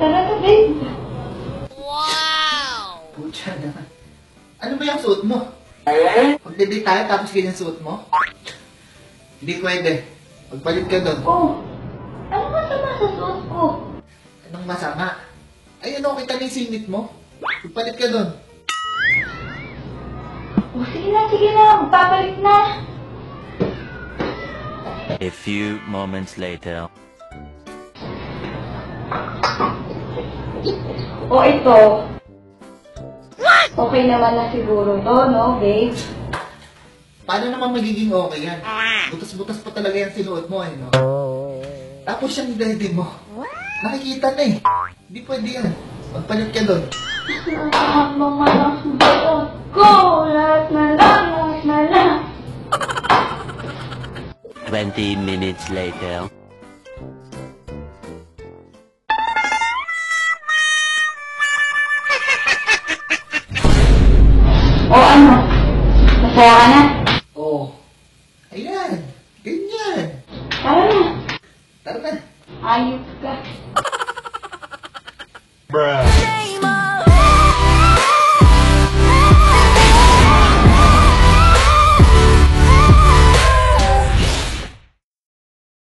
Tara na, babe. Pucha naman. Ano ba yung suot mo? Magdedate tayo tapos ganyan suot mo? Hindi pwede. Magpalit ka doon. Oh, ano masama sa suot ko? Anong masama? Ay, ano, kita na yung singit mo? Magpalit ka doon. Oh, sige na, magpapalit na. A few moments later. Oh, ito. Okay naman na siguro to, no, babe? Paano naman magiging okay yan? Butas-butas pa talaga yung sinuot mo, no? Tapos siyang daddy mo. Nakikita na eh. Hindi pwede yan. Magpalit ka doon. Mga suot ko, lahat na lang. 20 minutes later. O ano? Masaya ka na? Oh. Ayan. Ganyan. Tara na. Tara na. Ayos ka.